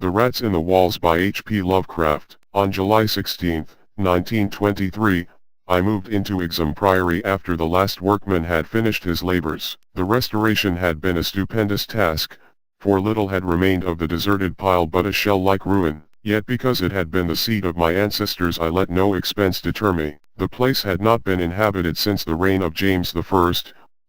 The Rats in the Walls by H.P. Lovecraft. On July 16, 1923, I moved into Exham Priory after the last workman had finished his labors. The restoration had been a stupendous task, for little had remained of the deserted pile but a shell-like ruin. Yet because it had been the seat of my ancestors I let no expense deter me. The place had not been inhabited since the reign of James I,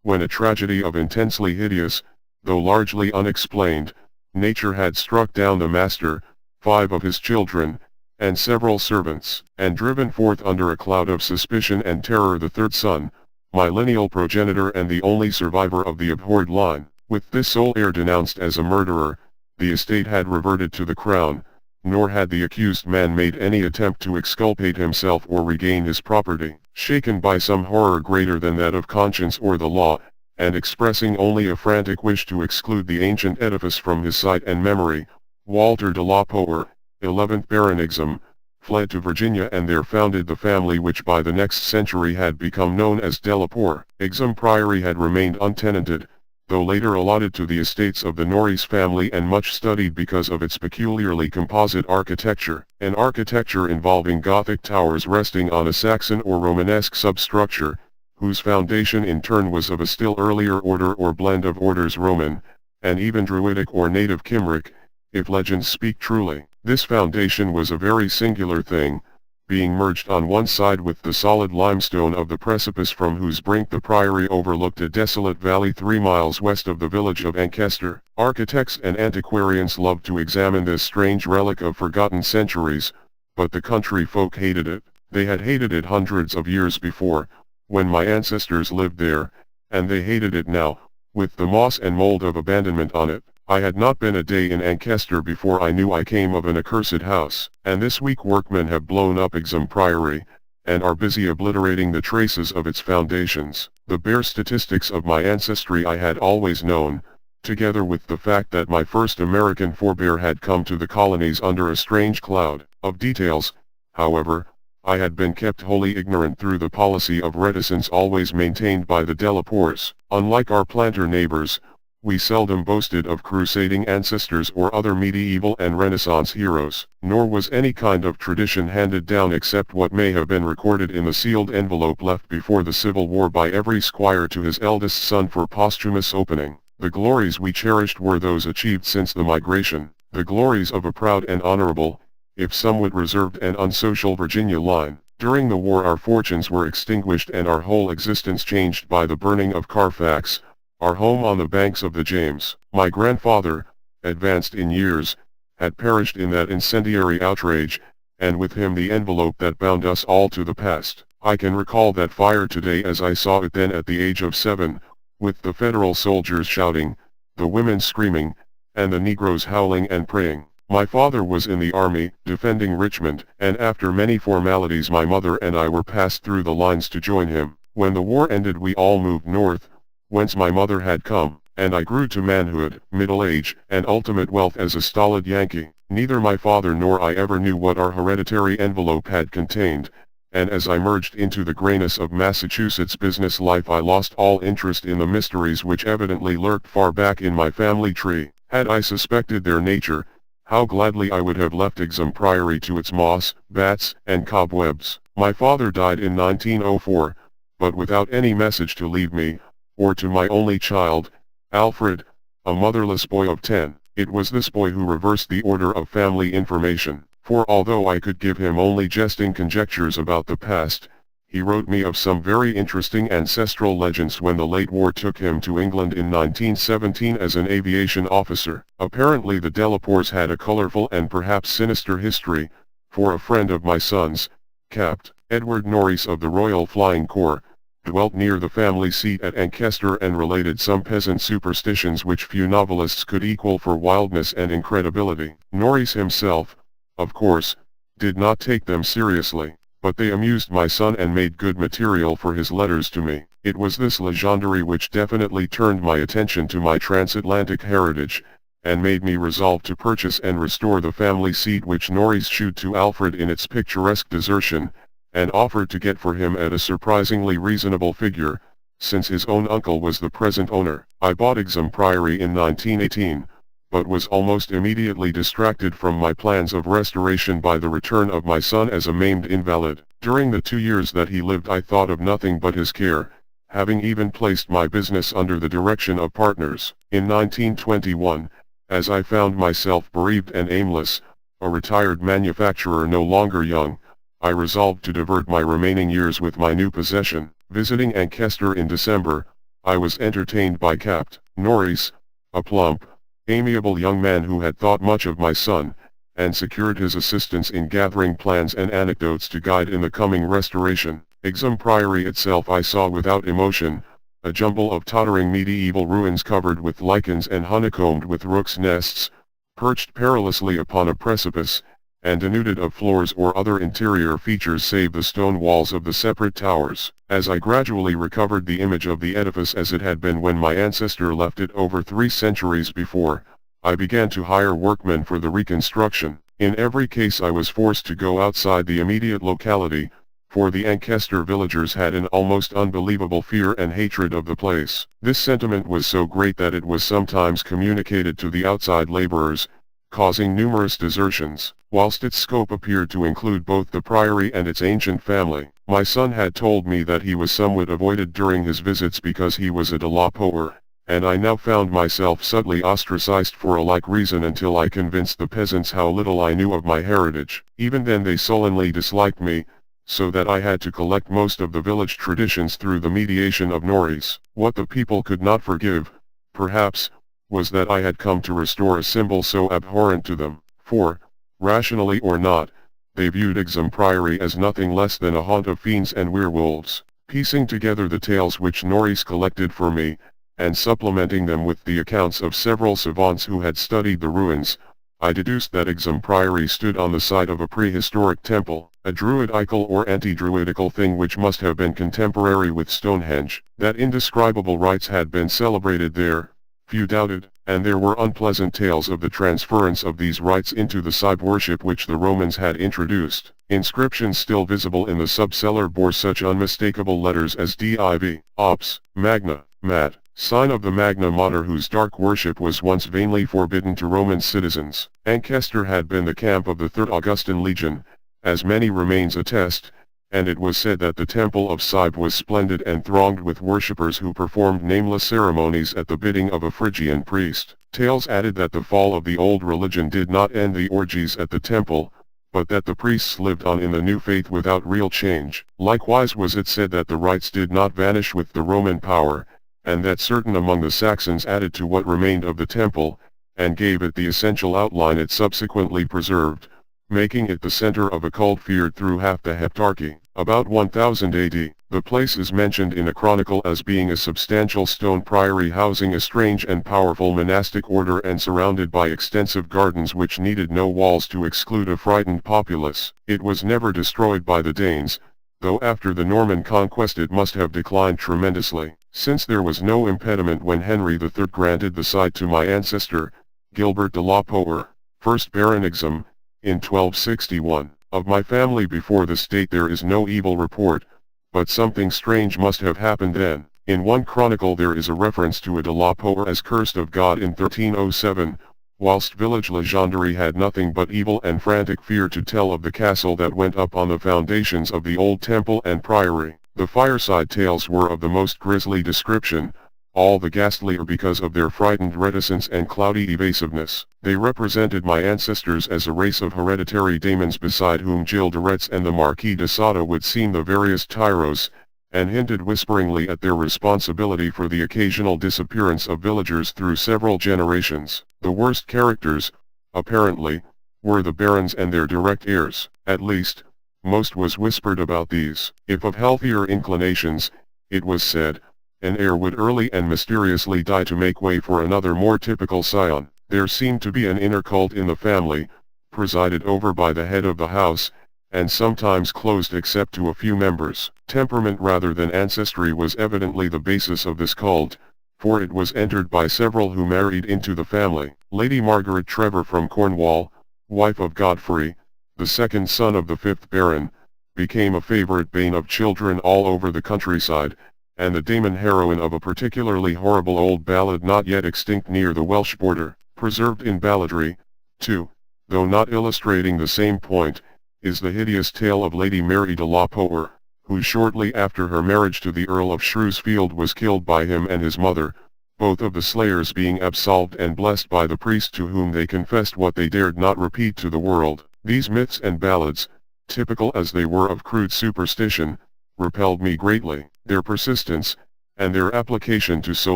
when a tragedy of intensely hideous, though largely unexplained, nature had struck down the master, 5 of his children, and several servants, and driven forth under a cloud of suspicion and terror the third son, my lineal progenitor and the only survivor of the abhorred line. With this sole heir denounced as a murderer, the estate had reverted to the crown, nor had the accused man made any attempt to exculpate himself or regain his property. Shaken by some horror greater than that of conscience or the law, and expressing only a frantic wish to exclude the ancient edifice from his sight and memory, Walter de la Poer, 11th Baron Exham, fled to Virginia and there founded the family which by the next century had become known as de la Poer. Exham Priory had remained untenanted, though later allotted to the estates of the Norreys family and much studied because of its peculiarly composite architecture, an architecture involving Gothic towers resting on a Saxon or Romanesque substructure, whose foundation in turn was of a still earlier order or blend of orders Roman, and even Druidic or native Cymric, if legends speak truly. This foundation was a very singular thing, being merged on one side with the solid limestone of the precipice from whose brink the priory overlooked a desolate valley 3 miles west of the village of Ancaster. Architects and antiquarians loved to examine this strange relic of forgotten centuries, but the country folk hated it. They had hated it hundreds of years before, when my ancestors lived there, and they hated it now, with the moss and mold of abandonment on it. I had not been a day in Ancaster before I knew I came of an accursed house, and this week workmen have blown up Exham Priory, and are busy obliterating the traces of its foundations. The bare statistics of my ancestry I had always known, together with the fact that my first American forebear had come to the colonies under a strange cloud. Of details, however, I had been kept wholly ignorant through the policy of reticence always maintained by the de la Poers. Unlike our planter neighbors, we seldom boasted of crusading ancestors or other medieval and Renaissance heroes, nor was any kind of tradition handed down except what may have been recorded in the sealed envelope left before the Civil War by every squire to his eldest son for posthumous opening. The glories we cherished were those achieved since the migration, the glories of a proud and honorable, if somewhat reserved and unsocial Virginia line. During the war our fortunes were extinguished and our whole existence changed by the burning of Carfax, our home on the banks of the James. My grandfather, advanced in years, had perished in that incendiary outrage, and with him the envelope that bound us all to the past. I can recall that fire today as I saw it then at the age of 7, with the Federal soldiers shouting, the women screaming, and the Negroes howling and praying. My father was in the army, defending Richmond, and after many formalities my mother and I were passed through the lines to join him. When the war ended we all moved north, whence my mother had come, and I grew to manhood, middle age, and ultimate wealth as a stolid Yankee. Neither my father nor I ever knew what our hereditary envelope had contained, and as I merged into the grayness of Massachusetts business life I lost all interest in the mysteries which evidently lurked far back in my family tree. Had I suspected their nature, how gladly I would have left Exham Priory to its moss, bats, and cobwebs. My father died in 1904, but without any message to leave me, or to my only child, Alfred, a motherless boy of 10. It was this boy who reversed the order of family information, for although I could give him only jesting conjectures about the past, he wrote me of some very interesting ancestral legends when the late war took him to England in 1917 as an aviation officer. Apparently the de la Poers had a colorful and perhaps sinister history, for a friend of my son's, Capt. Edward Norreys of the Royal Flying Corps, dwelt near the family seat at Ancaster and related some peasant superstitions which few novelists could equal for wildness and incredibility. Norreys himself, of course, did not take them seriously, but they amused my son and made good material for his letters to me. It was this legendary which definitely turned my attention to my transatlantic heritage, and made me resolve to purchase and restore the family seat which Norreys shewed to Alfred in its picturesque desertion, and offered to get for him at a surprisingly reasonable figure, since his own uncle was the present owner. I bought Exham Priory in 1918, but was almost immediately distracted from my plans of restoration by the return of my son as a maimed invalid. During the 2 years that he lived I thought of nothing but his care, having even placed my business under the direction of partners. In 1921, as I found myself bereaved and aimless, a retired manufacturer no longer young, I resolved to divert my remaining years with my new possession. Visiting Ancaster in December, I was entertained by Capt. Norris, a plump, amiable young man who had thought much of my son, and secured his assistance in gathering plans and anecdotes to guide in the coming restoration. Exham Priory itself I saw without emotion, a jumble of tottering medieval ruins covered with lichens and honeycombed with rooks' nests, perched perilously upon a precipice, and denuded of floors or other interior features save the stone walls of the separate towers. As I gradually recovered the image of the edifice as it had been when my ancestor left it over 3 centuries before, I began to hire workmen for the reconstruction. In every case I was forced to go outside the immediate locality, for the Ancaster villagers had an almost unbelievable fear and hatred of the place. This sentiment was so great that it was sometimes communicated to the outside laborers, causing numerous desertions. Whilst its scope appeared to include both the priory and its ancient family, my son had told me that he was somewhat avoided during his visits because he was a delapoer, and I now found myself subtly ostracized for a like reason until I convinced the peasants how little I knew of my heritage. Even then they sullenly disliked me, so that I had to collect most of the village traditions through the mediation of Norris. What the people could not forgive, perhaps, was that I had come to restore a symbol so abhorrent to them, for, rationally or not, they viewed Exham Priory as nothing less than a haunt of fiends and werewolves. Piecing together the tales which Norris collected for me, and supplementing them with the accounts of several savants who had studied the ruins, I deduced that Exham Priory stood on the site of a prehistoric temple, a druidical or anti-druidical thing which must have been contemporary with Stonehenge. That indescribable rites had been celebrated there, few doubted, and there were unpleasant tales of the transference of these rites into the side worship which the Romans had introduced. Inscriptions still visible in the subcellar bore such unmistakable letters as Div, Ops, Magna, Mat, sign of the Magna Mater, whose dark worship was once vainly forbidden to Roman citizens. Ancaster had been the camp of the 3rd Augustan Legion, as many remains attest, and it was said that the temple of Cybele was splendid and thronged with worshippers who performed nameless ceremonies at the bidding of a Phrygian priest. Tales added that the fall of the old religion did not end the orgies at the temple, but that the priests lived on in the new faith without real change. Likewise was it said that the rites did not vanish with the Roman power, and that certain among the Saxons added to what remained of the temple, and gave it the essential outline it subsequently preserved, making it the center of a cult feared through half the Heptarchy. About 1000 AD, the place is mentioned in a chronicle as being a substantial stone priory housing a strange and powerful monastic order and surrounded by extensive gardens which needed no walls to exclude a frightened populace. It was never destroyed by the Danes, though after the Norman conquest it must have declined tremendously, since there was no impediment when Henry III granted the site to my ancestor, Gilbert de la Poer, 1st Baron Exham, in 1261. Of my family before this date there is no evil report, but something strange must have happened then. In one chronicle there is a reference to a de la Poer as cursed of God in 1307, whilst village legendary had nothing but evil and frantic fear to tell of the castle that went up on the foundations of the old temple and priory. The fireside tales were of the most grisly description, all the ghastlier because of their frightened reticence and cloudy evasiveness. They represented my ancestors as a race of hereditary daemons beside whom Gilles de Retz and the Marquis de Sade would seem the veriest tyros, and hinted whisperingly at their responsibility for the occasional disappearance of villagers through several generations. The worst characters, apparently, were the barons and their direct heirs. At least, most was whispered about these. If of healthier inclinations, it was said, an heir would early and mysteriously die to make way for another more typical scion. There seemed to be an inner cult in the family, presided over by the head of the house, and sometimes closed except to a few members. Temperament rather than ancestry was evidently the basis of this cult, for it was entered by several who married into the family. Lady Margaret Trevor from Cornwall, wife of Godfrey, the second son of the 5th Baron, became a favorite bane of children all over the countryside, and the daemon heroine of a particularly horrible old ballad not yet extinct near the Welsh border. Preserved in balladry, too, though not illustrating the same point, is the hideous tale of Lady Mary de la Poer, who shortly after her marriage to the Earl of Shrewsfield was killed by him and his mother, both of the slayers being absolved and blessed by the priest to whom they confessed what they dared not repeat to the world. These myths and ballads, typical as they were of crude superstition, repelled me greatly. Their persistence, and their application to so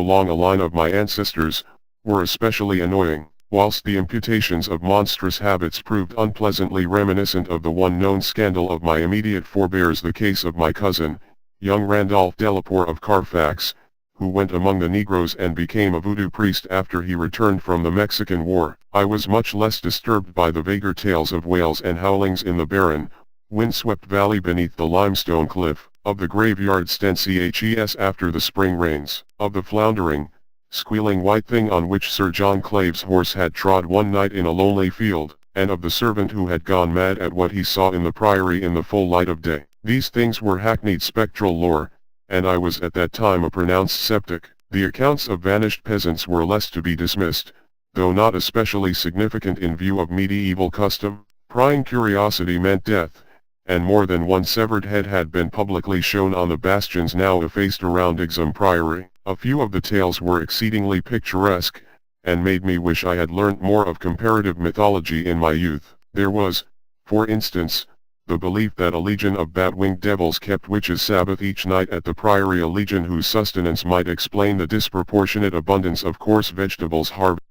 long a line of my ancestors, were especially annoying, whilst the imputations of monstrous habits proved unpleasantly reminiscent of the one known scandal of my immediate forebears, the case of my cousin, young Randolph Delapour of Carfax, who went among the Negroes and became a voodoo priest after he returned from the Mexican War. I was much less disturbed by the vaguer tales of wails and howlings in the barren, windswept valley beneath the limestone cliff, of the graveyard stenches after the spring rains, of the floundering, squealing white thing on which Sir John Clave's horse had trod one night in a lonely field, and of the servant who had gone mad at what he saw in the priory in the full light of day. These things were hackneyed spectral lore, and I was at that time a pronounced sceptic. The accounts of vanished peasants were less to be dismissed, though not especially significant in view of medieval custom. Prying curiosity meant death, and more than one severed head had been publicly shown on the bastions now effaced around Exham Priory. A few of the tales were exceedingly picturesque, and made me wish I had learnt more of comparative mythology in my youth. There was, for instance, the belief that a legion of bat-winged devils kept witches' Sabbath each night at the priory, a legion whose sustenance might explain the disproportionate abundance of coarse vegetables harvested.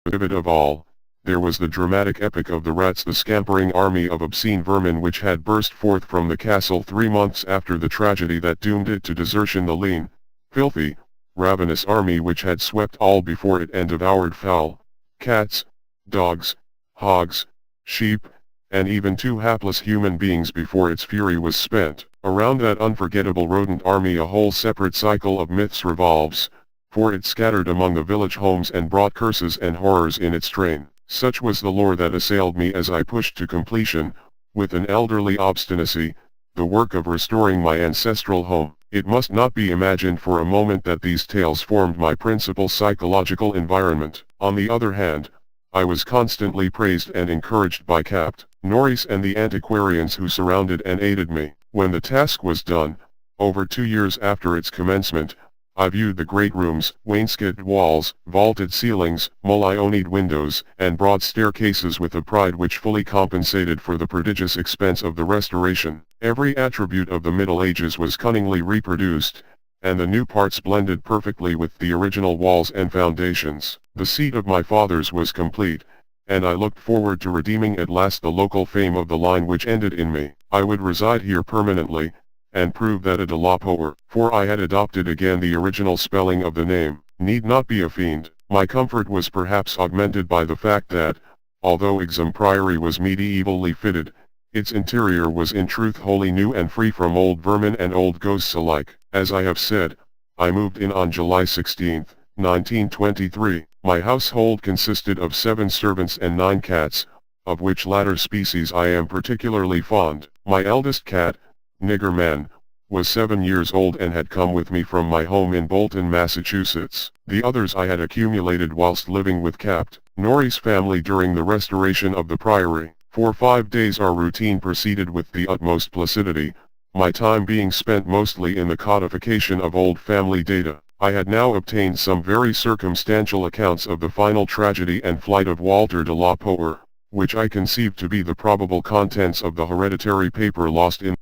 Vivid of all, there was the dramatic epic of the rats, the scampering army of obscene vermin which had burst forth from the castle 3 months after the tragedy that doomed it to desertion, the lean, filthy, ravenous army which had swept all before it and devoured fowl, cats, dogs, hogs, sheep, and even 2 hapless human beings before its fury was spent. Around that unforgettable rodent army a whole separate cycle of myths revolves, for it scattered among the village homes and brought curses and horrors in its train. Such was the lore that assailed me as I pushed to completion, with an elderly obstinacy, the work of restoring my ancestral home. It must not be imagined for a moment that these tales formed my principal psychological environment. On the other hand, I was constantly praised and encouraged by Capt. Norris and the antiquarians who surrounded and aided me. When the task was done, over 2 years after its commencement, I viewed the great rooms, wainscoted walls, vaulted ceilings, mullionied windows, and broad staircases with a pride which fully compensated for the prodigious expense of the restoration. Every attribute of the Middle Ages was cunningly reproduced, and the new parts blended perfectly with the original walls and foundations. The seat of my fathers was complete, and I looked forward to redeeming at last the local fame of the line which ended in me. I would reside here permanently, and prove that a de la Poer, for I had adopted again the original spelling of the name, need not be a fiend. My comfort was perhaps augmented by the fact that, although Exham Priory was medievally fitted, its interior was in truth wholly new and free from old vermin and old ghosts alike. As I have said, I moved in on July 16, 1923. My household consisted of 7 servants and 9 cats, of which latter species I am particularly fond. My eldest cat, Nigger Man, was 7 years old and had come with me from my home in Bolton, Massachusetts. The others I had accumulated whilst living with Capt. Norris' family during the restoration of the priory. For 5 days our routine proceeded with the utmost placidity, my time being spent mostly in the codification of old family data. I had now obtained some very circumstantial accounts of the final tragedy and flight of Walter de la Poer, which I conceived to be the probable contents of the hereditary paper lost in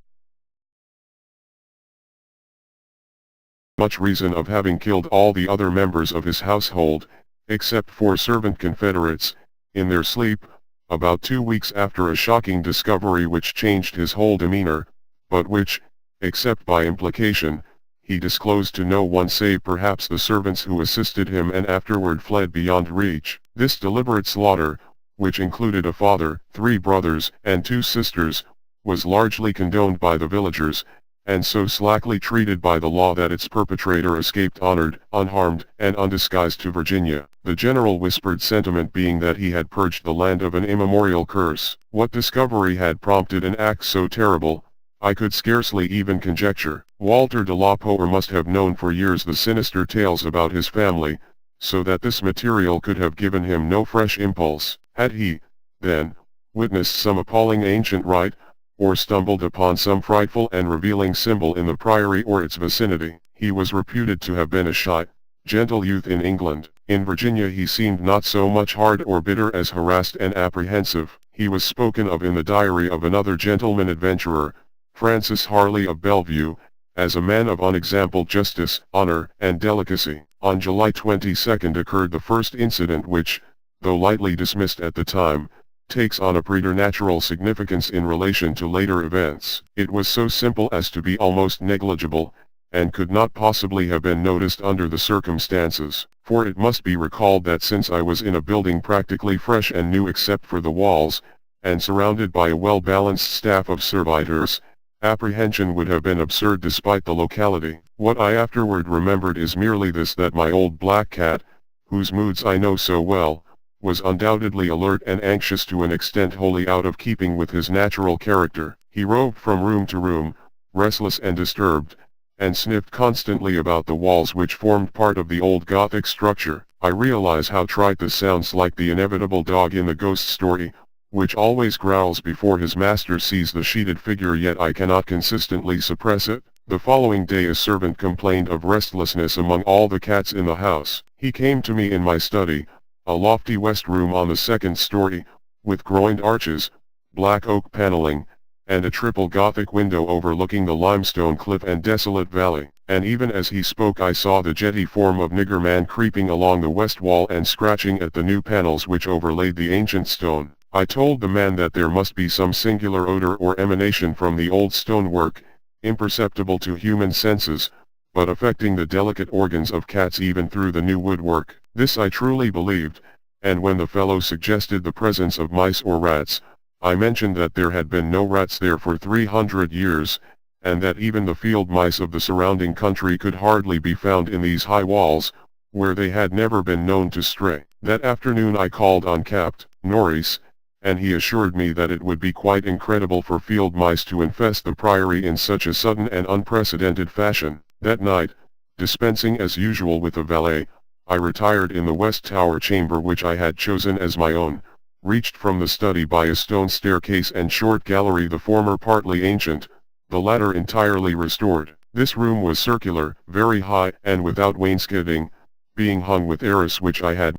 much reason of having killed all the other members of his household, except 4 servant confederates, in their sleep, about 2 weeks after a shocking discovery which changed his whole demeanor, but which, except by implication, he disclosed to no one save perhaps the servants who assisted him and afterward fled beyond reach. This deliberate slaughter, which included a father, 3 brothers, and 2 sisters, was largely condoned by the villagers, and so slackly treated by the law that its perpetrator escaped honored, unharmed, and undisguised to Virginia, the general whispered sentiment being that he had purged the land of an immemorial curse. What discovery had prompted an act so terrible, I could scarcely even conjecture. Walter de la Poer must have known for years the sinister tales about his family, so that this material could have given him no fresh impulse. Had he, then, witnessed some appalling ancient rite, or stumbled upon some frightful and revealing symbol in the priory or its vicinity, he was reputed to have been a shy, gentle youth in England. In Virginia he seemed not so much hard or bitter as harassed and apprehensive. He was spoken of in the diary of another gentleman adventurer, Francis Harley of Bellevue, as a man of unexampled justice, honor, and delicacy. On July 22 occurred the first incident which, though lightly dismissed at the time, takes on a preternatural significance in relation to later events. It was so simple as to be almost negligible, and could not possibly have been noticed under the circumstances, for it must be recalled that since I was in a building practically fresh and new except for the walls, and surrounded by a well-balanced staff of servitors, apprehension would have been absurd despite the locality. What I afterward remembered is merely this, that my old black cat, whose moods I know so well, was undoubtedly alert and anxious to an extent wholly out of keeping with his natural character. He roved from room to room, restless and disturbed, and sniffed constantly about the walls which formed part of the old Gothic structure. I realize how trite this sounds, like the inevitable dog in the ghost story, which always growls before his master sees the sheeted figure, yet I cannot consistently suppress it. The following day a servant complained of restlessness among all the cats in the house. He came to me in my study, a lofty west room on the second story, with groined arches, black oak paneling, and a triple Gothic window overlooking the limestone cliff and desolate valley. And even as he spoke I saw the jetty form of Nigger Man creeping along the west wall and scratching at the new panels which overlaid the ancient stone. I told the man that there must be some singular odor or emanation from the old stonework, imperceptible to human senses, but affecting the delicate organs of cats even through the new woodwork. This I truly believed, and when the fellow suggested the presence of mice or rats, I mentioned that there had been no rats there for 300 years, and that even the field mice of the surrounding country could hardly be found in these high walls, where they had never been known to stray. That afternoon I called on Capt. Norris, and he assured me that it would be quite incredible for field mice to infest the priory in such a sudden and unprecedented fashion. That night, dispensing as usual with the valet, I retired in the west tower chamber which I had chosen as my own, reached from the study by a stone staircase and short gallery, the former partly ancient, the latter entirely restored. This room was circular, very high, and without wainscoting, being hung with arras which I had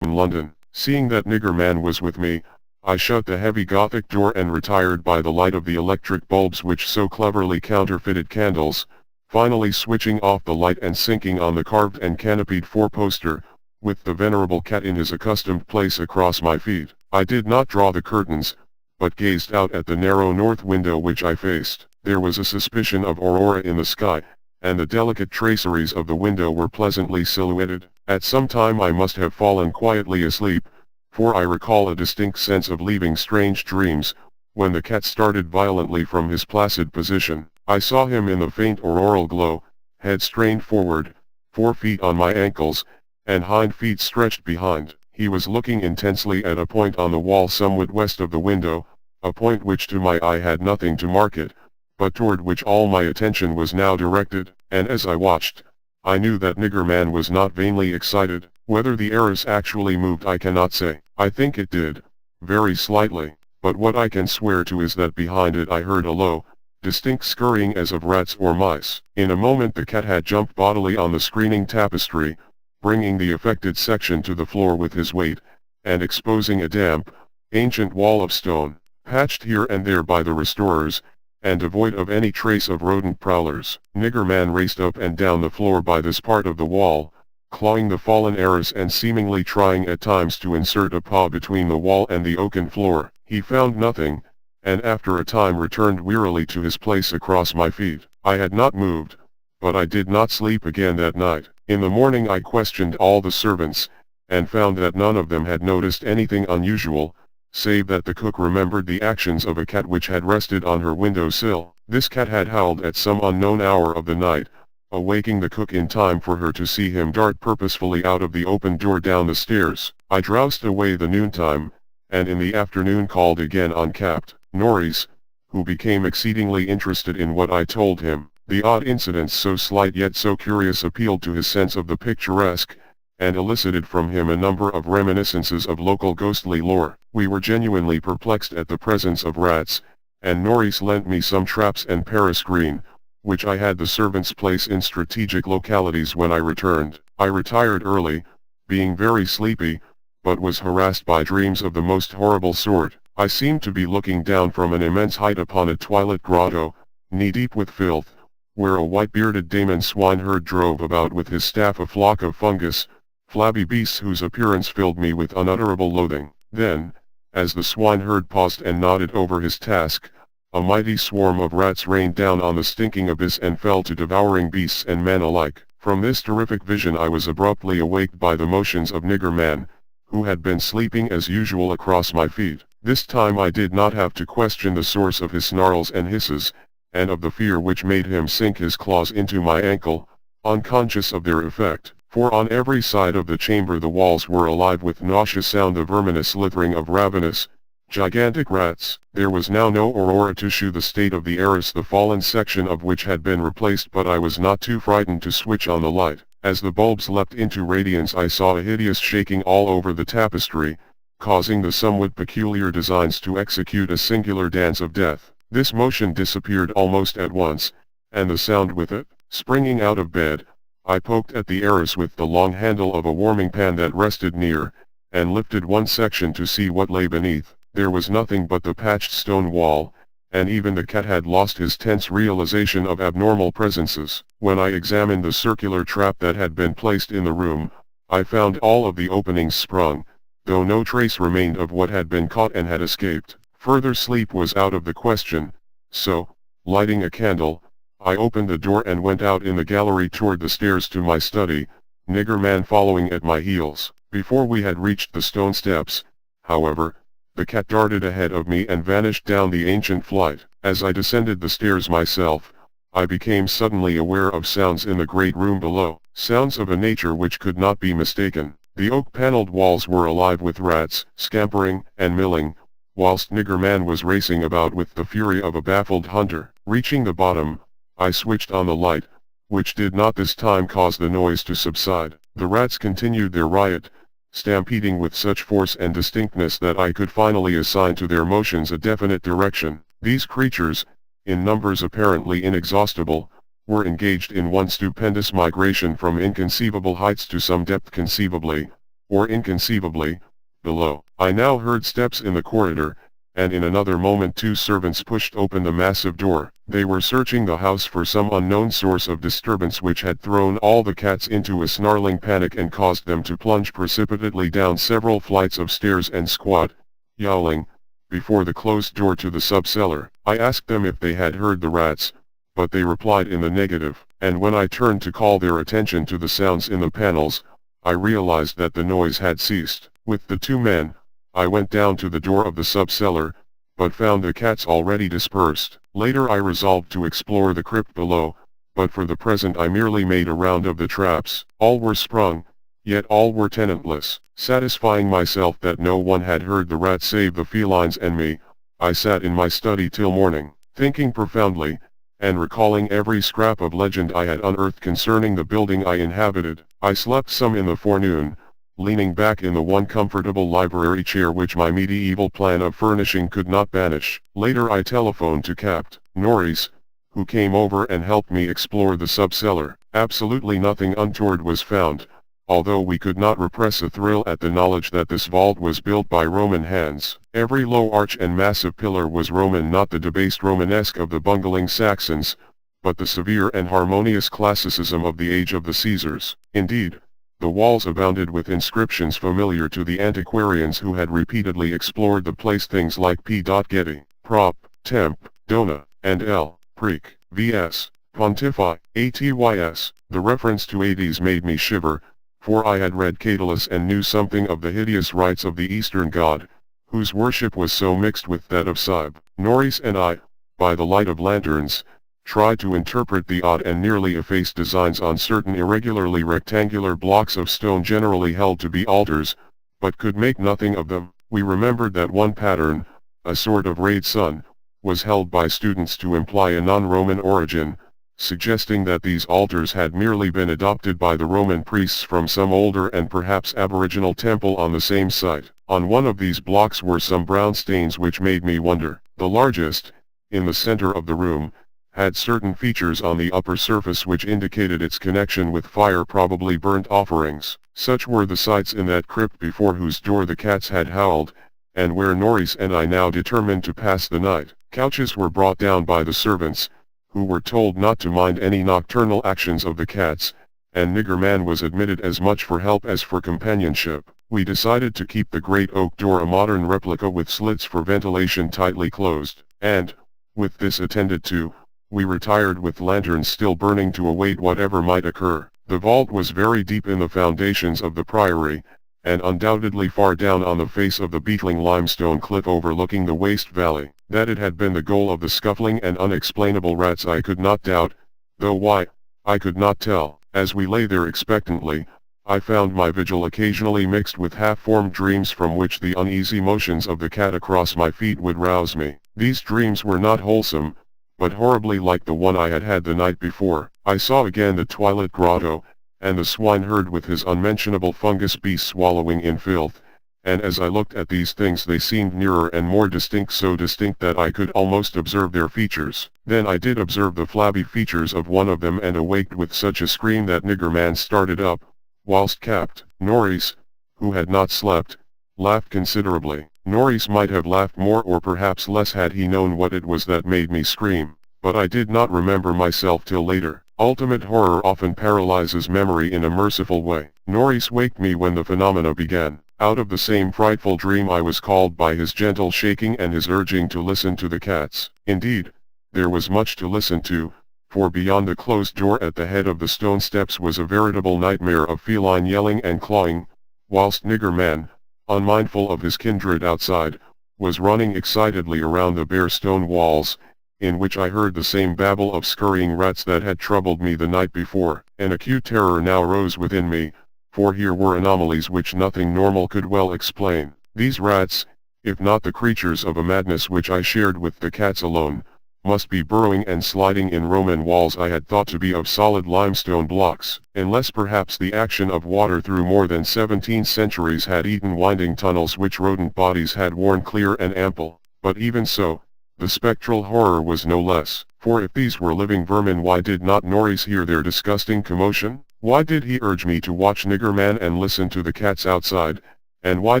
in London. Seeing that Nigger Man was with me, I shut the heavy Gothic door and retired by the light of the electric bulbs which so cleverly counterfeited candles, finally switching off the light and sinking on the carved and canopied four-poster, with the venerable cat in his accustomed place across my feet. I did not draw the curtains, but gazed out at the narrow north window which I faced. There was a suspicion of aurora in the sky, and the delicate traceries of the window were pleasantly silhouetted. At some time I must have fallen quietly asleep, for I recall a distinct sense of leaving strange dreams, when the cat started violently from his placid position. I saw him in the faint auroral glow, head strained forward, 4 feet on my ankles, and hind feet stretched behind. He was looking intensely at a point on the wall somewhat west of the window, a point which to my eye had nothing to mark it, but toward which all my attention was now directed, and as I watched, I knew that Nigger Man was not vainly excited. Whether the arras actually moved I cannot say. I think it did, very slightly, but what I can swear to is that behind it I heard a low, distinct scurrying as of rats or mice. In a moment the cat had jumped bodily on the screening tapestry, bringing the affected section to the floor with his weight, and exposing a damp, ancient wall of stone, patched here and there by the restorers, and devoid of any trace of rodent prowlers. Nigger Man raced up and down the floor by this part of the wall, clawing the fallen arras and seemingly trying at times to insert a paw between the wall and the oaken floor. He found nothing, and after a time returned wearily to his place across my feet. I had not moved, but I did not sleep again that night. In the morning I questioned all the servants, and found that none of them had noticed anything unusual, save that the cook remembered the actions of a cat which had rested on her window sill. This cat had howled at some unknown hour of the night, awaking the cook in time for her to see him dart purposefully out of the open door down the stairs. I drowsed away the noontime, and in the afternoon called again on Capt. Norris, who became exceedingly interested in what I told him. The odd incidents, so slight yet so curious, appealed to his sense of the picturesque, and elicited from him a number of reminiscences of local ghostly lore. We were genuinely perplexed at the presence of rats, and Norris lent me some traps and Paris green, which I had the servants place in strategic localities when I returned. I retired early, being very sleepy, but was harassed by dreams of the most horrible sort. I seemed to be looking down from an immense height upon a twilit grotto, knee-deep with filth, where a white-bearded Damon swineherd drove about with his staff a flock of fungus, flabby beasts whose appearance filled me with unutterable loathing. Then, as the swineherd paused and nodded over his task, a mighty swarm of rats rained down on the stinking abyss and fell to devouring beasts and men alike. From this terrific vision I was abruptly awaked by the motions of Nigger Man, who had been sleeping as usual across my feet. This time I did not have to question the source of his snarls and hisses, and of the fear which made him sink his claws into my ankle, unconscious of their effect. For on every side of the chamber the walls were alive with nauseous sound the verminous slithering of ravenous, gigantic rats. There was now no aurora to shew the state of the arras, the fallen section of which had been replaced, but I was not too frightened to switch on the light. As the bulbs leapt into radiance I saw a hideous shaking all over the tapestry, causing the somewhat peculiar designs to execute a singular dance of death. This motion disappeared almost at once, and the sound with it. Springing out of bed, I poked at the arras with the long handle of a warming pan that rested near, and lifted one section to see what lay beneath. There was nothing but the patched stone wall, and even the cat had lost his tense realization of abnormal presences. When I examined the circular trap that had been placed in the room, I found all of the openings sprung, though no trace remained of what had been caught and had escaped. Further sleep was out of the question, so, lighting a candle, I opened the door and went out in the gallery toward the stairs to my study, Nigger Man following at my heels. Before we had reached the stone steps, however, the cat darted ahead of me and vanished down the ancient flight. As I descended the stairs myself, I became suddenly aware of sounds in the great room below, sounds of a nature which could not be mistaken. The oak-paneled walls were alive with rats, scampering and milling, whilst Nigger Man was racing about with the fury of a baffled hunter. Reaching the bottom, I switched on the light, which did not this time cause the noise to subside. The rats continued their riot, stampeding with such force and distinctness that I could finally assign to their motions a definite direction. These creatures, in numbers apparently inexhaustible, were engaged in one stupendous migration from inconceivable heights to some depth conceivably, or inconceivably, below. I now heard steps in the corridor, and in another moment two servants pushed open the massive door. They were searching the house for some unknown source of disturbance which had thrown all the cats into a snarling panic and caused them to plunge precipitately down several flights of stairs and squat, yowling, before the closed door to the sub-cellar. I asked them if they had heard the rats, but they replied in the negative, and when I turned to call their attention to the sounds in the panels, I realized that the noise had ceased. With the two men, I went down to the door of the sub-cellar, but found the cats already dispersed. Later I resolved to explore the crypt below, but for the present I merely made a round of the traps. All were sprung, yet all were tenantless. Satisfying myself that no one had heard the rats save the felines and me, I sat in my study till morning, thinking profoundly, and recalling every scrap of legend I had unearthed concerning the building I inhabited. I slept some in the forenoon, leaning back in the one comfortable library chair which my medieval plan of furnishing could not banish. Later I telephoned to Capt. Norris, who came over and helped me explore the sub-cellar. Absolutely nothing untoward was found, although we could not repress a thrill at the knowledge that this vault was built by Roman hands. Every low arch and massive pillar was Roman, not the debased Romanesque of the bungling Saxons, but the severe and harmonious classicism of the age of the Caesars. Indeed, the walls abounded with inscriptions familiar to the antiquarians who had repeatedly explored the place, things like P. Getty, Prop, Temp, Dona, and L. Preek, vs. Pontifi, Atys. The reference to Hades made me shiver, for I had read Catullus and knew something of the hideous rites of the Eastern god, whose worship was so mixed with that of Cybele. Norris and I, by the light of lanterns, tried to interpret the odd and nearly effaced designs on certain irregularly rectangular blocks of stone generally held to be altars, but could make nothing of them. We remembered that one pattern, a sort of rayed sun, was held by students to imply a non-Roman origin, suggesting that these altars had merely been adopted by the Roman priests from some older and perhaps aboriginal temple on the same site. On one of these blocks were some brown stains which made me wonder. The largest, in the center of the room, had certain features on the upper surface which indicated its connection with fire, probably burnt offerings. Such were the sites in that crypt before whose door the cats had howled, and where Norris and I now determined to pass the night. Couches were brought down by the servants, who were told not to mind any nocturnal actions of the cats, and Nigger Man was admitted as much for help as for companionship. We decided to keep the great oak door, a modern replica with slits for ventilation, tightly closed, and, with this attended to, we retired with lanterns still burning to await whatever might occur. The vault was very deep in the foundations of the priory, and undoubtedly far down on the face of the beetling limestone cliff overlooking the waste valley. That it had been the goal of the scuffling and unexplainable rats I could not doubt, though why, I could not tell. As we lay there expectantly, I found my vigil occasionally mixed with half-formed dreams from which the uneasy motions of the cat across my feet would rouse me. These dreams were not wholesome, but horribly like the one I had had the night before. I saw again the twilit grotto, and the swineherd with his unmentionable fungus beast swallowing in filth, and as I looked at these things they seemed nearer and more distinct, so distinct that I could almost observe their features. Then I did observe the flabby features of one of them and awaked with such a scream that Nigger Man started up, whilst Capt. Norris, who had not slept, laughed considerably. Norris might have laughed more or perhaps less had he known what it was that made me scream, but I did not remember myself till later. Ultimate horror often paralyzes memory in a merciful way. Norris waked me when the phenomena began. Out of the same frightful dream I was called by his gentle shaking and his urging to listen to the cats. Indeed, there was much to listen to, for beyond the closed door at the head of the stone steps was a veritable nightmare of feline yelling and clawing, whilst Nigger Man, unmindful of his kindred outside, was running excitedly around the bare stone walls, in which I heard the same babble of scurrying rats that had troubled me the night before. An acute terror now rose within me, for here were anomalies which nothing normal could well explain. These rats, if not the creatures of a madness which I shared with the cats alone, must be burrowing and sliding in Roman walls I had thought to be of solid limestone blocks, unless perhaps the action of water through more than 17 centuries had eaten winding tunnels which rodent bodies had worn clear and ample. But even so, the spectral horror was no less, for if these were living vermin, why did not Norris hear their disgusting commotion? Why did he urge me to watch Nigger Man and listen to the cats outside, and why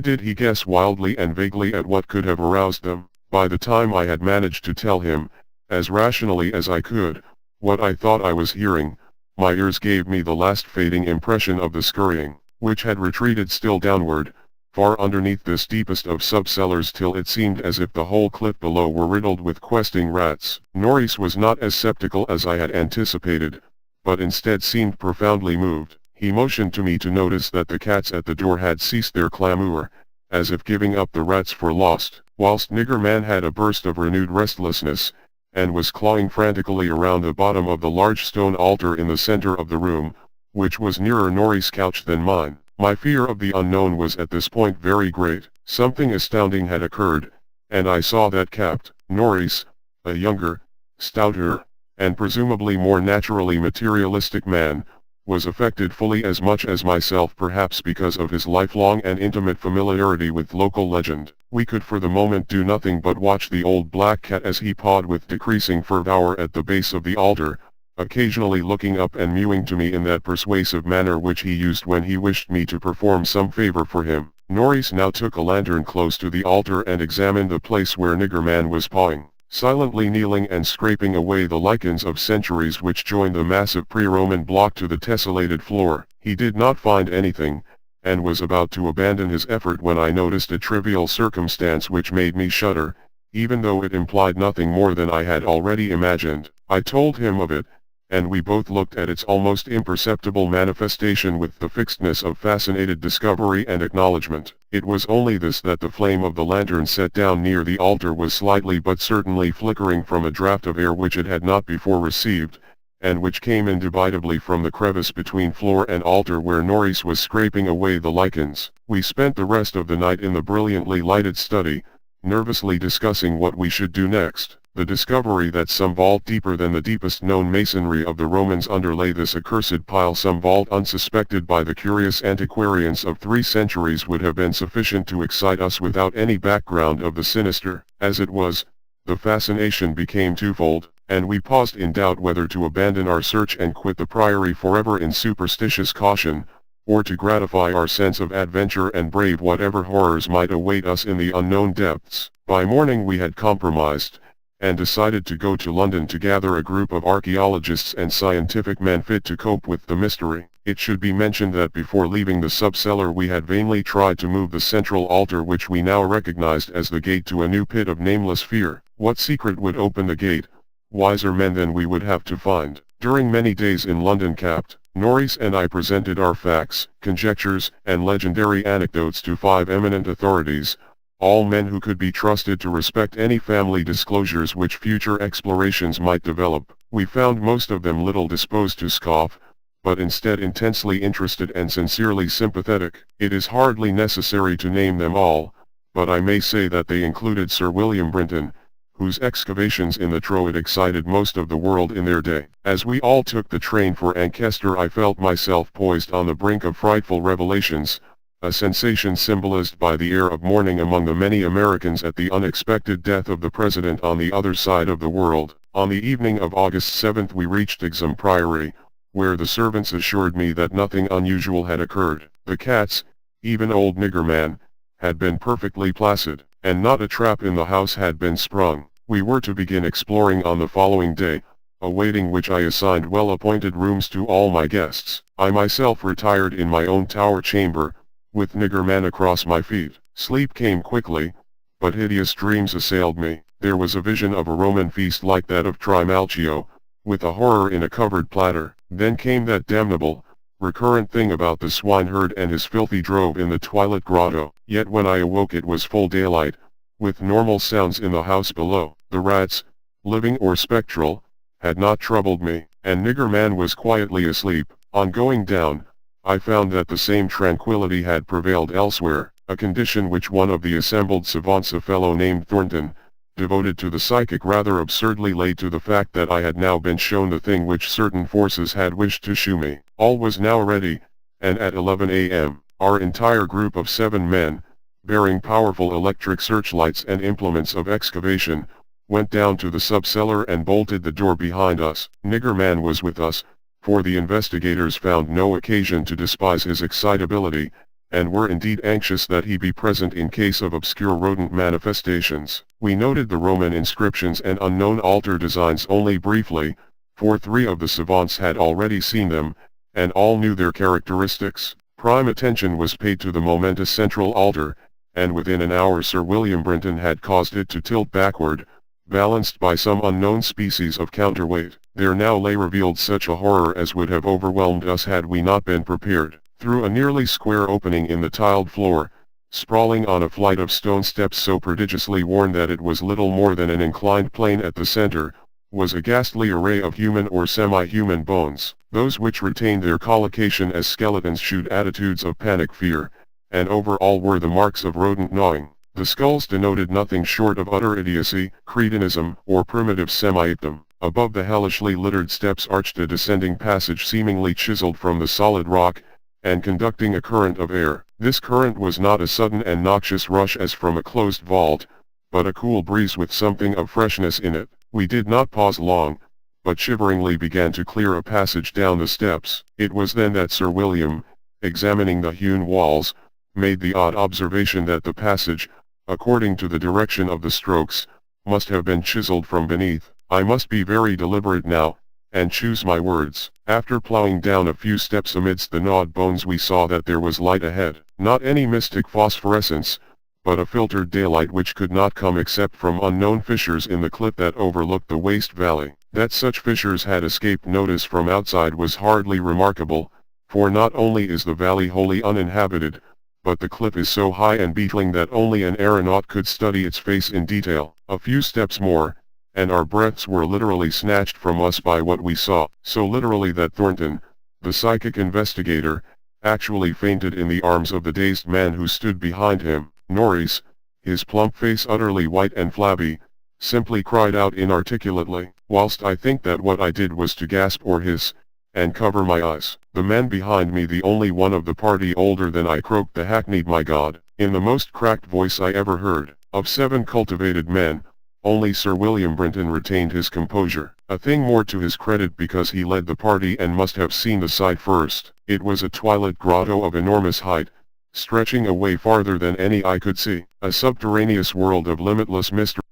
did he guess wildly and vaguely at what could have aroused them? By the time I had managed to tell him, as rationally as I could, what I thought I was hearing, my ears gave me the last fading impression of the scurrying, which had retreated still downward, far underneath this deepest of subcellars, till it seemed as if the whole cliff below were riddled with questing rats. Norris was not as sceptical as I had anticipated, but instead seemed profoundly moved. He motioned to me to notice that the cats at the door had ceased their clamour, as if giving up the rats for lost, whilst Nigger Man had a burst of renewed restlessness, and was clawing frantically around the bottom of the large stone altar in the center of the room, which was nearer Norris' couch than mine. My fear of the unknown was at this point very great. Something astounding had occurred, and I saw that Capt. Norris, a younger, stouter, and presumably more naturally materialistic man, was affected fully as much as myself, perhaps because of his lifelong and intimate familiarity with local legend. We could for the moment do nothing but watch the old black cat as he pawed with decreasing fervour at the base of the altar, occasionally looking up and mewing to me in that persuasive manner which he used when he wished me to perform some favor for him. Norris now took a lantern close to the altar and examined the place where Nigger Man was pawing, silently kneeling and scraping away the lichens of centuries which joined the massive pre-Roman block to the tessellated floor. He did not find anything, and was about to abandon his effort when I noticed a trivial circumstance which made me shudder, even though it implied nothing more than I had already imagined. I told him of it, and we both looked at its almost imperceptible manifestation with the fixedness of fascinated discovery and acknowledgement. It was only this, that the flame of the lantern set down near the altar was slightly but certainly flickering from a draught of air which it had not before received, and which came indubitably from the crevice between floor and altar where Norris was scraping away the lichens. We spent the rest of the night in the brilliantly lighted study, nervously discussing what we should do next. The discovery that some vault deeper than the deepest known masonry of the Romans underlay this accursed pile, some vault unsuspected by the curious antiquarians of 3 centuries, would have been sufficient to excite us without any background of the sinister. As it was, the fascination became twofold, and we paused in doubt whether to abandon our search and quit the priory forever in superstitious caution, or to gratify our sense of adventure and brave whatever horrors might await us in the unknown depths. By morning we had compromised, and decided to go to London to gather a group of archaeologists and scientific men fit to cope with the mystery. It should be mentioned that before leaving the subcellar we had vainly tried to move the central altar, which we now recognized as the gate to a new pit of nameless fear. What secret would open the gate? Wiser men than we would have to find. During many days in London, Capt. Norris and I presented our facts, conjectures, and legendary anecdotes to 5 eminent authorities, all men who could be trusted to respect any family disclosures which future explorations might develop. We found most of them little disposed to scoff, but instead intensely interested and sincerely sympathetic. It is hardly necessary to name them all, but I may say that they included Sir William Brinton, whose excavations in the Troad excited most of the world in their day. As we all took the train for Ancaster, I felt myself poised on the brink of frightful revelations, a sensation symbolized by the air of mourning among the many Americans at the unexpected death of the president on the other side of the world. On the evening of August 7th we reached Exham Priory, where the servants assured me that nothing unusual had occurred. The cats, even old Nigger Man, had been perfectly placid, and not a trap in the house had been sprung. We were to begin exploring on the following day, awaiting which I assigned well-appointed rooms to all my guests. I myself retired in my own tower chamber, with Nigger Man across my feet. Sleep came quickly, but hideous dreams assailed me. There was a vision of a Roman feast like that of Trimalchio, with a horror in a covered platter. Then came that damnable, recurrent thing about the swineherd and his filthy drove in the twilit grotto. Yet when I awoke it was full daylight, with normal sounds in the house below. The rats, living or spectral, had not troubled me, and Nigger Man was quietly asleep. On going down, I found that the same tranquility had prevailed elsewhere, a condition which one of the assembled savants, a fellow named Thornton, devoted to the psychic, rather absurdly laid to the fact that I had now been shown the thing which certain forces had wished to shew me. All was now ready, and at 11 a.m., our entire group of 7 men, bearing powerful electric searchlights and implements of excavation, went down to the subcellar and bolted the door behind us. Nigger Man was with us, for the investigators found no occasion to despise his excitability, and were indeed anxious that he be present in case of obscure rodent manifestations. We noted the Roman inscriptions and unknown altar designs only briefly, for 3 of the savants had already seen them, and all knew their characteristics. Prime attention was paid to the momentous central altar, and within an hour Sir William Brinton had caused it to tilt backward, balanced by some unknown species of counterweight. There now lay revealed such a horror as would have overwhelmed us had we not been prepared. Through a nearly square opening in the tiled floor, sprawling on a flight of stone steps so prodigiously worn that it was little more than an inclined plane at the center, was a ghastly array of human or semi-human bones. Those which retained their collocation as skeletons shewed attitudes of panic fear, and over all were the marks of rodent gnawing. The skulls denoted nothing short of utter idiocy, cretinism, or primitive semiatom. Above the hellishly littered steps arched a descending passage seemingly chiseled from the solid rock, and conducting a current of air. This current was not a sudden and noxious rush as from a closed vault, but a cool breeze with something of freshness in it. We did not pause long, but shiveringly began to clear a passage down the steps. It was then that Sir William, examining the hewn walls, made the odd observation that the passage, according to the direction of the strokes, must have been chiseled from beneath. I must be very deliberate now, and choose my words. After plowing down a few steps amidst the gnawed bones we saw that there was light ahead. Not any mystic phosphorescence, but a filtered daylight which could not come except from unknown fissures in the cliff that overlooked the waste valley. That such fissures had escaped notice from outside was hardly remarkable, for not only is the valley wholly uninhabited, but the cliff is so high and beetling that only an aeronaut could study its face in detail. A few steps more, and our breaths were literally snatched from us by what we saw, so literally that Thornton, the psychic investigator, actually fainted in the arms of the dazed man who stood behind him. Norris, his plump face utterly white and flabby, simply cried out inarticulately, whilst I think that what I did was to gasp or hiss, and cover my eyes. The man behind me, the only one of the party older than I, croaked the hackneyed "My God," in the most cracked voice I ever heard. Of 7 cultivated men, only Sir William Brinton retained his composure, a thing more to his credit because he led the party and must have seen the sight first. It was a twilit grotto of enormous height, stretching away farther than any eye could see, a subterraneous world of limitless mystery,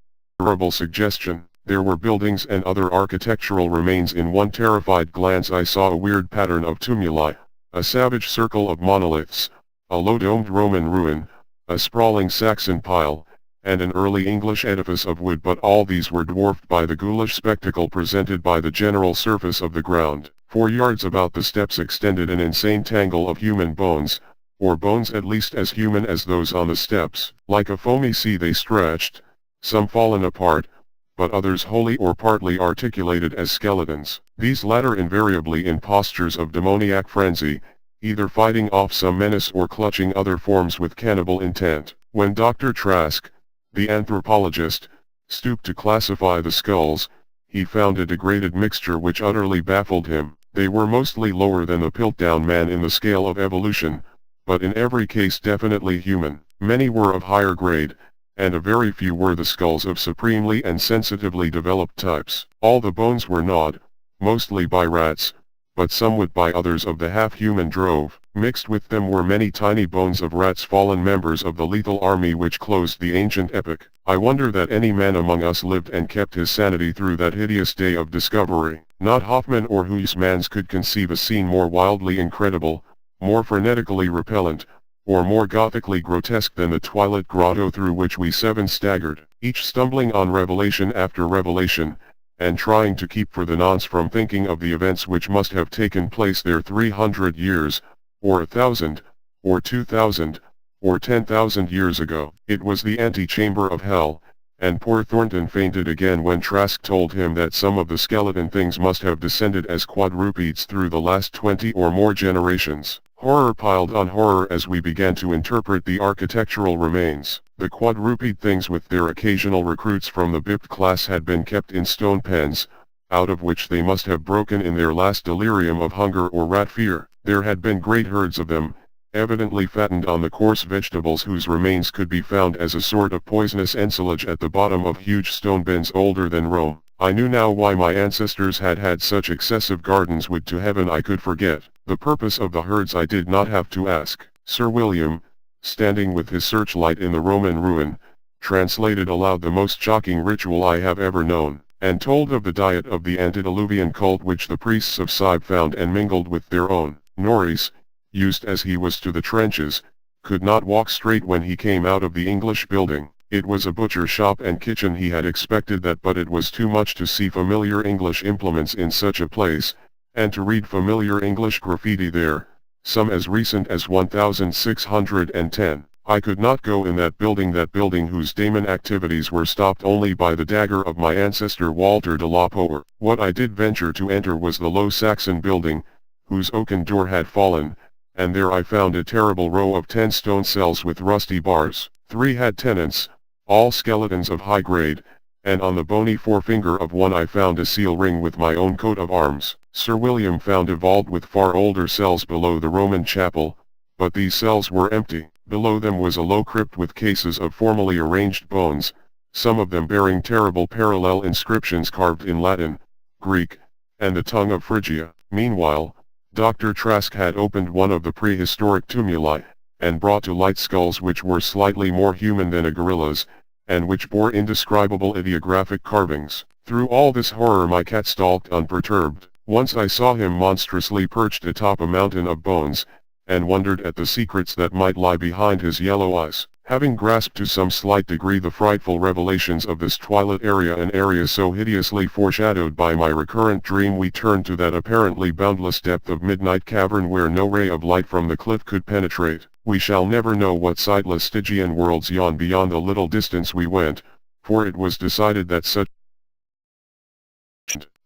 suggestion. There were buildings and other architectural remains. In one terrified glance I saw a weird pattern of tumuli, a savage circle of monoliths, a low-domed Roman ruin, a sprawling Saxon pile, and an early English edifice of wood, but all these were dwarfed by the ghoulish spectacle presented by the general surface of the ground. 4 yards about the steps extended an insane tangle of human bones, or bones at least as human as those on the steps. Like a foamy sea they stretched, some fallen apart, but others wholly or partly articulated as skeletons, these latter invariably in postures of demoniac frenzy, either fighting off some menace or clutching other forms with cannibal intent. When Dr. Trask, the anthropologist, stooped to classify the skulls, he found a degraded mixture which utterly baffled him. They were mostly lower than the Piltdown man in the scale of evolution, but in every case definitely human. Many were of higher grade, and a very few were the skulls of supremely and sensitively developed types. All the bones were gnawed, mostly by rats, but somewhat by others of the half-human drove. Mixed with them were many tiny bones of rats, fallen members of the lethal army which closed the ancient epoch. I wonder that any man among us lived and kept his sanity through that hideous day of discovery. Not Hoffman or Huysmans could conceive a scene more wildly incredible, more frenetically repellent, or more gothically grotesque than the twilit grotto through which we 7 staggered, each stumbling on revelation after revelation, and trying to keep for the nonce from thinking of the events which must have taken place there 300 years, or 1,000, or 2,000, or 10,000 years ago. It was the antechamber of hell, and poor Thornton fainted again when Trask told him that some of the skeleton things must have descended as quadrupeds through the last 20 or more generations. Horror piled on horror as we began to interpret the architectural remains. The quadruped things with their occasional recruits from the bipped class had been kept in stone pens, out of which they must have broken in their last delirium of hunger or rat fear. There had been great herds of them, evidently fattened on the coarse vegetables whose remains could be found as a sort of poisonous ensilage at the bottom of huge stone bins older than Rome. I knew now why my ancestors had had such excessive gardens. Would to heaven I could forget. The purpose of the herds I did not have to ask. Sir William, standing with his searchlight in the Roman ruin, translated aloud the most shocking ritual I have ever known, and told of the diet of the antediluvian cult which the priests of Sibe found and mingled with their own. Norris, used as he was to the trenches, could not walk straight when he came out of the English building. It was a butcher shop and kitchen. He had expected that, but it was too much to see familiar English implements in such a place, and to read familiar English graffiti there, some as recent as 1610. I could not go in that building whose daemon activities were stopped only by the dagger of my ancestor Walter de la Poer. What I did venture to enter was the low Saxon building, whose oaken door had fallen, and there I found a terrible row of 10 stone cells with rusty bars. 3 had tenants, all skeletons of high grade, and on the bony forefinger of one I found a seal ring with my own coat of arms. Sir William found a vault with far older cells below the Roman chapel, but these cells were empty. Below them was a low crypt with cases of formally arranged bones, some of them bearing terrible parallel inscriptions carved in Latin, Greek, and the tongue of Phrygia. Meanwhile, Dr. Trask had opened one of the prehistoric tumuli, and brought to light skulls which were slightly more human than a gorilla's, and which bore indescribable ideographic carvings. Through all this horror my cat stalked unperturbed. Once I saw him monstrously perched atop a mountain of bones, and wondered at the secrets that might lie behind his yellow eyes. Having grasped to some slight degree the frightful revelations of this twilit area, an area so hideously foreshadowed by my recurrent dream, we turned to that apparently boundless depth of midnight cavern where no ray of light from the cliff could penetrate. We shall never know what sightless Stygian worlds yawn beyond the little distance we went, for it was decided that such.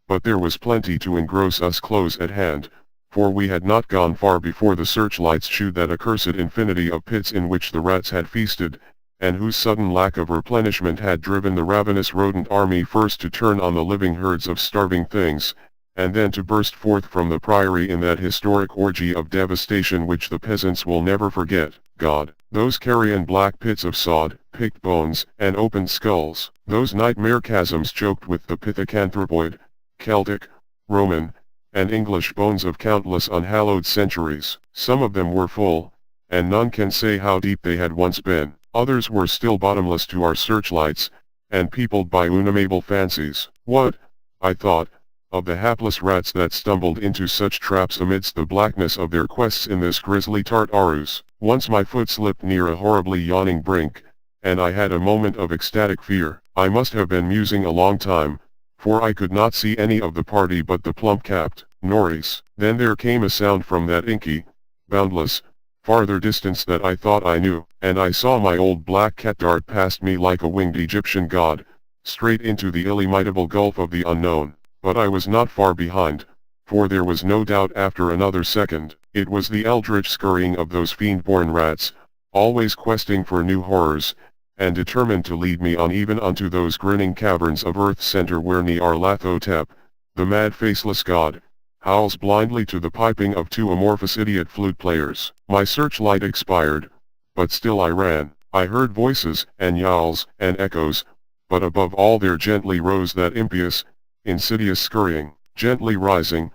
But there was plenty to engross us close at hand, for we had not gone far before the searchlights shewed that accursed infinity of pits in which the rats had feasted, and whose sudden lack of replenishment had driven the ravenous rodent army first to turn on the living herds of starving things, and then to burst forth from the priory in that historic orgy of devastation which the peasants will never forget. God, those carrion black pits of sod, picked bones, and opened skulls, those nightmare chasms choked with the pithecanthropoid, Celtic, Roman, and English bones of countless unhallowed centuries. Some of them were full, and none can say how deep they had once been. Others were still bottomless to our searchlights, and peopled by unnamable fancies. What, I thought, of the hapless rats that stumbled into such traps amidst the blackness of their quests in this grisly Tartarus. Once my foot slipped near a horribly yawning brink, and I had a moment of ecstatic fear. I must have been musing a long time, for I could not see any of the party but the plump-capped Norris. Then there came a sound from that inky, boundless, farther distance that I thought I knew, and I saw my old black cat dart past me like a winged Egyptian god, straight into the illimitable gulf of the unknown. But I was not far behind, for there was no doubt after another second, it was the eldritch scurrying of those fiend-born rats, always questing for new horrors, and determined to lead me on even unto those grinning caverns of Earth's center where Nyarlathotep, the mad faceless god, howls blindly to the piping of two amorphous idiot flute players. My searchlight expired, but still I ran. I heard voices, and yowls, and echoes, but above all there gently rose that impious, insidious scurrying, gently rising,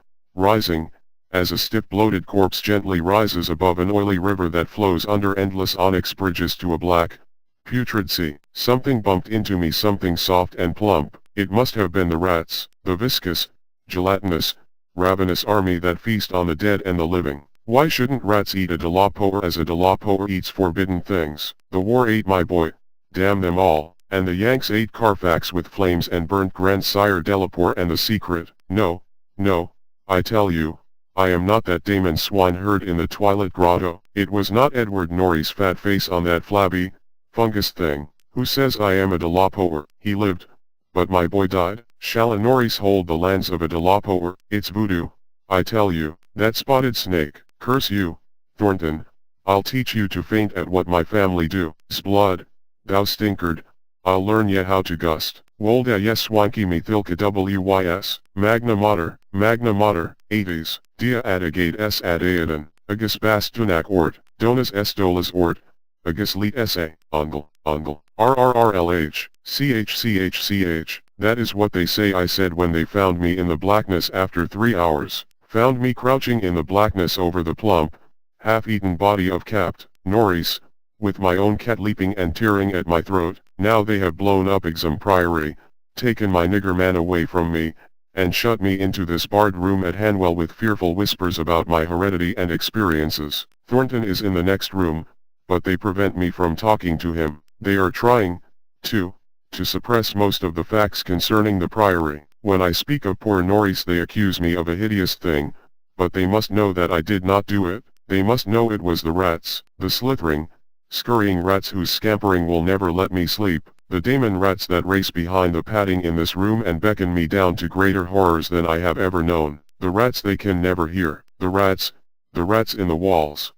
as a stiff bloated corpse gently rises above an oily river that flows under endless onyx bridges to a black, putrid sea. Something bumped into me, something soft and plump. It must have been the rats, the viscous, gelatinous, ravenous army that feast on the dead and the living. Why shouldn't rats eat a Delapoer as a Delapoer eats forbidden things? The war ate my boy, damn them all. And the Yanks ate Carfax with flames and burnt Grandsire Delapoer and the secret. No, I tell you, I am not that Damon swineherd in the Twilit Grotto. It was not Edward Norrie's fat face on that flabby, fungus thing. Who says I am a Delapoer? He lived, but my boy died. Shall a Norris hold the lands of a Delapoer? It's voodoo, I tell you. That spotted snake. Curse you, Thornton. I'll teach you to faint at what my family do. S'blood, thou stinkard. I'll learn ye how to gust. Wolda yes swanky me thilka wys. Magna Mater, 80s. Dia adagate s adayadan. Agus bastunak ort. Donas estolas ort. Agus leet sa. Ungle. RRRLH. CH. That is what they say I said when they found me in the blackness after 3 hours. Found me crouching in the blackness over the plump, half-eaten body of Capt. Norris, with my own cat leaping and tearing at my throat. Now they have blown up Exham Priory, taken my nigger man away from me, and shut me into this barred room at Hanwell with fearful whispers about my heredity and experiences. Thornton is in the next room, but they prevent me from talking to him. They are trying, to suppress most of the facts concerning the Priory. When I speak of poor Norris they accuse me of a hideous thing, but they must know that I did not do it. They must know it was the rats, the slithering, scurrying rats whose scampering will never let me sleep, the Damon rats that race behind the padding in this room and beckon me down to greater horrors than I have ever known, the rats they can never hear, the rats in the walls,